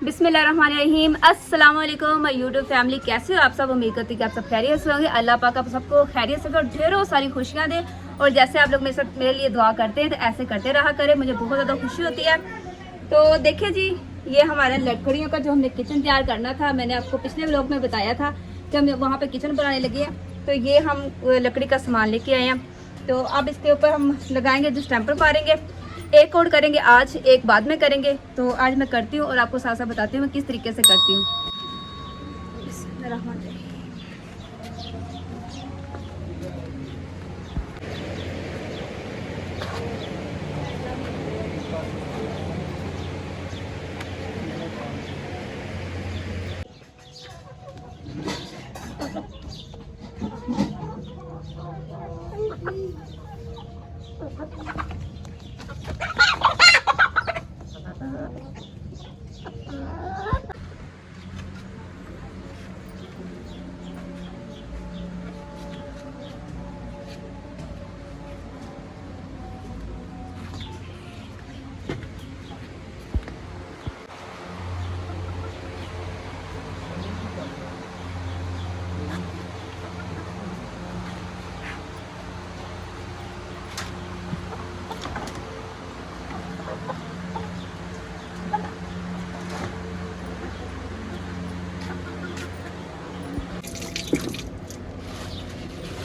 बिस्मिल्लाहिर्रहमानिर्रहीम। अस्सलाम वालेकुम यूट्यूब फैमिली, कैसे हो आप सब। उम्मीद करती कि आप सब खैरियत से होंगे। अल्लाह पाक आप सबको खैरियत से और ढेरों सारी खुशियां दे। और जैसे आप लोग मेरे लिए दुआ करते हैं तो ऐसे करते रहा करें, मुझे बहुत ज़्यादा खुशी होती है। तो देखिए जी, ये हमारे लकड़ियों का जो हमने किचन तैयार करना था, मैंने आपको पिछले व्लॉग में बताया था कि हम वहाँ पर किचन बनाने लगे हैं। तो ये हम लकड़ी का सामान लेके आए हैं। तो अब इसके ऊपर हम लगाएंगे जो स्टैम्पर मारेंगे। एक और करेंगे आज, एक बाद में करेंगे। तो आज मैं करती हूँ और आपको साथ साथ बताती हूँ मैं किस तरीके से करती हूँ।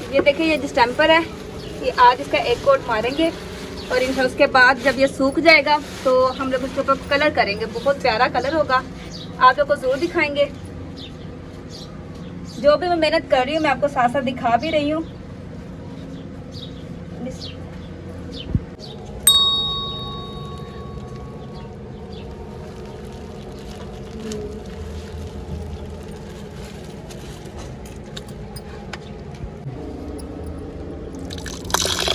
ये देखिए, ये जो स्टैम्पर है, ये आज इसका एक कोट मारेंगे और इंशाल्लाह उसके बाद जब ये सूख जाएगा तो हम लोग उसके ऊपर कलर करेंगे। बहुत प्यारा कलर होगा, आप लोग को जरूर दिखाएंगे। जो भी मैं मेहनत कर रही हूँ मैं आपको साथ साथ दिखा भी रही हूँ।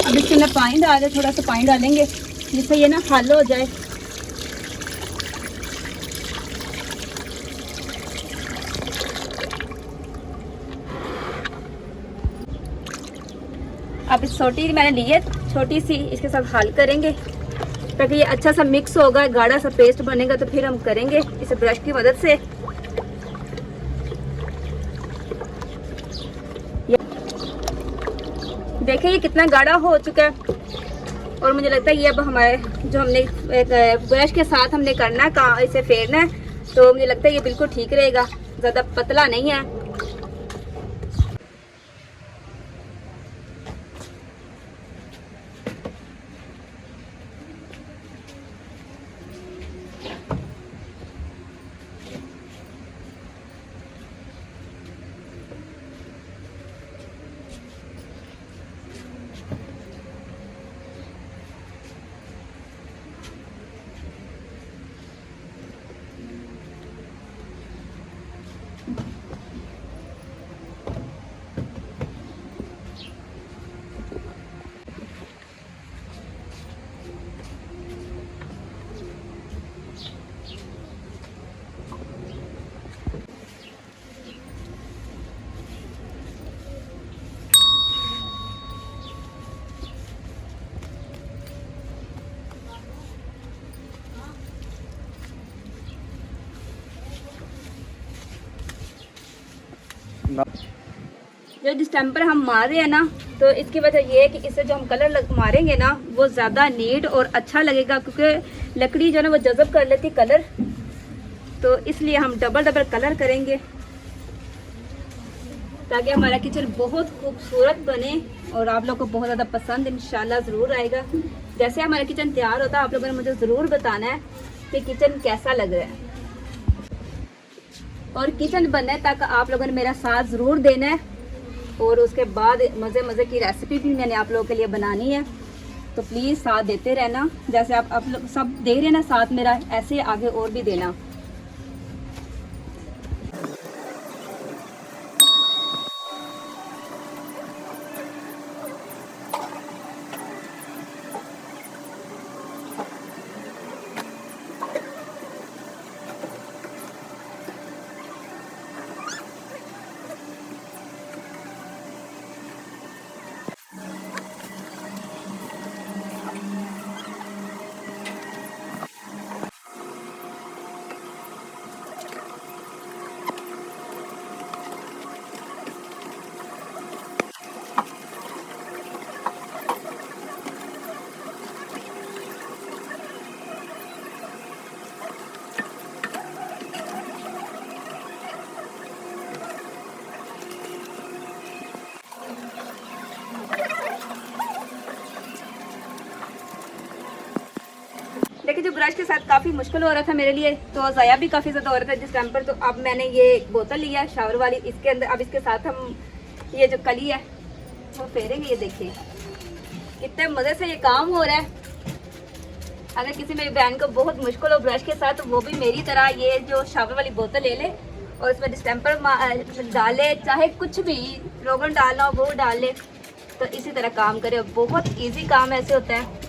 अब इसके अंदर पानी डाल दे, थोड़ा सा पानी डालेंगे जिससे ये ना हल हो जाए। अब इस छोटी मैंने ली है, छोटी सी, इसके साथ हल करेंगे ताकि ये अच्छा सा मिक्स होगा, गाढ़ा सा पेस्ट बनेगा। तो फिर हम करेंगे इसे ब्रश की मदद से। देखिए ये कितना गाढ़ा हो चुका है और मुझे लगता है ये अब हमारे जो हमने एक ब्रश के साथ हमने करना है, इसे फेरना है। तो मुझे लगता है ये बिल्कुल ठीक रहेगा, ज़्यादा पतला नहीं है। जो डिस्टेम्पर हम मार रहे हैं ना, तो इसकी वजह ये है कि इससे जो हम कलर मारेंगे ना वो ज़्यादा नीट और अच्छा लगेगा, क्योंकि लकड़ी जो है ना वो जज़ब कर लेती कलर। तो इसलिए हम डबल डबल कलर करेंगे ताकि हमारा किचन बहुत खूबसूरत बने और आप लोग को बहुत ज़्यादा पसंद इंशाल्लाह ज़रूर आएगा। जैसे हमारा किचन तैयार होता है आप लोगों ने मुझे ज़रूर बताना है कि किचन कैसा लग रहा है, और किचन बनने तक आप लोगों ने मेरा साथ ज़रूर देना है। और उसके बाद मज़े मज़े की रेसिपी भी मैंने आप लोगों के लिए बनानी है, तो प्लीज़ साथ देते रहना। जैसे आप लोग सब दे रहे ना साथ मेरा, ऐसे आगे और भी देना। देखिए जो ब्रश के साथ काफ़ी मुश्किल हो रहा था मेरे लिए, तो ज़ाया भी काफ़ी ज़्यादा हो रहा था जिस टाइम पर। तो अब मैंने ये बोतल लिया शावर वाली, इसके अंदर अब इसके साथ हम ये जो कली है वो फेरेंगे। ये देखिए कितने मज़े से ये काम हो रहा है। अगर किसी मेरी बहन को बहुत मुश्किल हो ब्रश के साथ, तो वो भी मेरी तरह ये जो शावर वाली बोतल ले ले और इसमें डिस्टेम्पर डाले, चाहे कुछ भी रोगन डालना हो वो डाल ले, तो इसी तरह काम करे। बहुत इजी काम ऐसे होता है।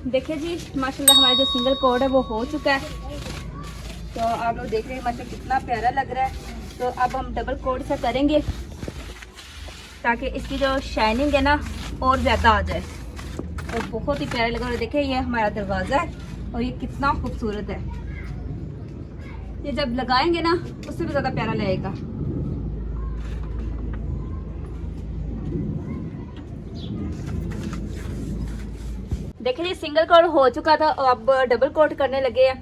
देखिए जी माशाल्लाह हमारा जो सिंगल कोड है वो हो चुका है। तो आप लोग देख रहे हैं माशाल्लाह कितना प्यारा लग रहा है। तो अब हम डबल कोड से करेंगे ताकि इसकी जो शाइनिंग है ना और ज़्यादा आ जाए और बहुत ही प्यारा लग रहा है। देखिए ये हमारा दरवाज़ा है और ये कितना खूबसूरत है। ये जब लगाएंगे ना उससे भी ज़्यादा प्यारा लगेगा। देखिए जी सिंगल कोट हो चुका था और अब डबल कोट करने लगे हैं।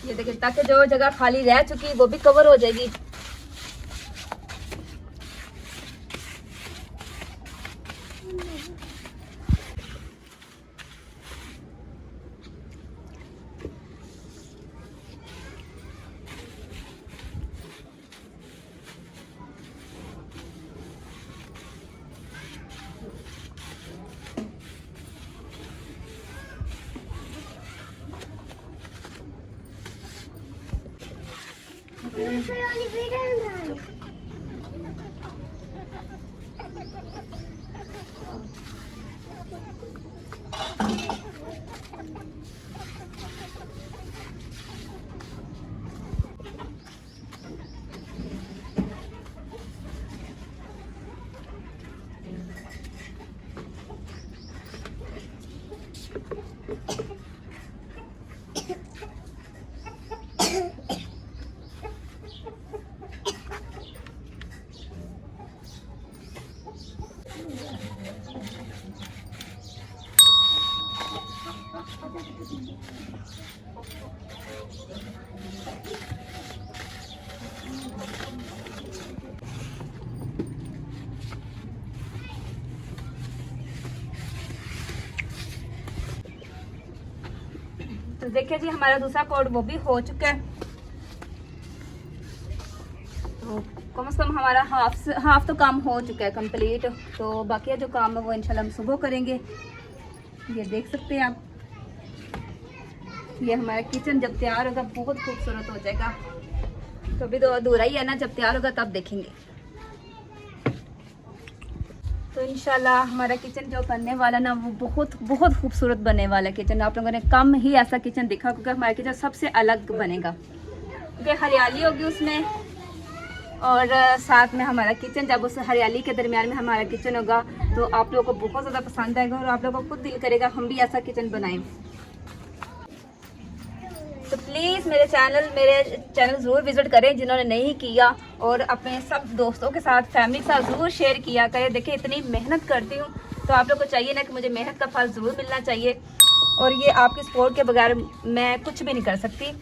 ये देखिए ताकि जो जगह खाली रह चुकी वो भी कवर हो जाएगी। तो देखिए जी हमारा दूसरा कोड वो भी हो चुका है। तो कम से कम हमारा हाफ तो काम हो चुका है कंप्लीट। तो बाकी जो काम है वो इंशाल्लाह हम सुबह करेंगे। ये देख सकते हैं आप, ये हमारा किचन जब तैयार होगा बहुत खूबसूरत हो जाएगा। तो अभी तो अधूरा ही है ना, जब तैयार होगा तब देखेंगे। तो इंशाल्लाह हमारा किचन जो बनने वाला ना वो बहुत बहुत खूबसूरत बनने वाला है किचन। आप लोगों ने कम ही ऐसा किचन देखा क्योंकि हमारा किचन सबसे अलग बनेगा। क्योंकि हरियाली होगी उसमें, और साथ में हमारा किचन, जब उस हरियाली के दरमियान में हमारा किचन होगा तो आप लोगों को बहुत ज़्यादा पसंद आएगा और आप लोगों को खुद दिल करेगा हम भी ऐसा किचन बनाएं। तो प्लीज़ मेरे चैनल ज़रूर विज़िट करें जिन्होंने नहीं किया, और अपने सब दोस्तों के साथ, फैमिली के साथ ज़रूर शेयर किया करें। देखिए इतनी मेहनत करती हूँ तो आप लोग को चाहिए ना कि मुझे मेहनत का फल ज़रूर मिलना चाहिए, और ये आपकी सपोर्ट के बगैर मैं कुछ भी नहीं कर सकती।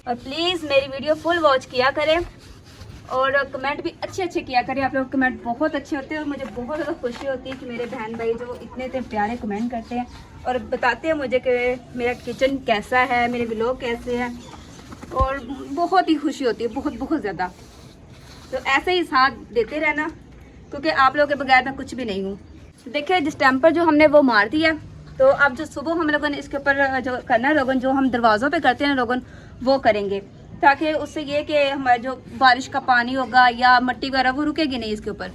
और प्लीज़ मेरी वीडियो फुल वॉच किया करें और कमेंट भी अच्छे किया करें। आप लोग कमेंट बहुत अच्छे होते हैं और मुझे बहुत ज़्यादा खुशी होती है कि मेरे बहन भाई जो इतने प्यारे कमेंट करते हैं और बताते हैं मुझे कि मेरा किचन कैसा है, मेरे व्लॉग कैसे हैं, और बहुत ही खुशी होती है, बहुत ज़्यादा। तो ऐसे ही साथ देते रहना, क्योंकि आप लोगों के बगैर मैं कुछ भी नहीं हूँ। देखिए डिस्टेम्पर जो हमने वो मार दिया, तो अब जो सुबह हम लोगों ने इसके ऊपर जो करना है रोगन, जो हम दरवाज़ों पे करते हैं रोगन, वो करेंगे, ताकि उससे ये कि हमारा जो बारिश का पानी होगा या मिट्टी वगैरह वो रुकेगी नहीं इसके ऊपर।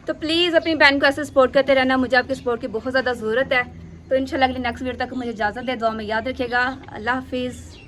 तो प्लीज़ अपनी बहन को ऐसे सपोर्ट करते रहना, मुझे आपकी सपोर्ट की बहुत ज़्यादा ज़रूरत है। तो इंशाल्लाह अगली नेक्स्ट वीडियो तक मुझे इजाज़त दे, दुआ में याद रखिएगा। अल्लाह हाफिज़।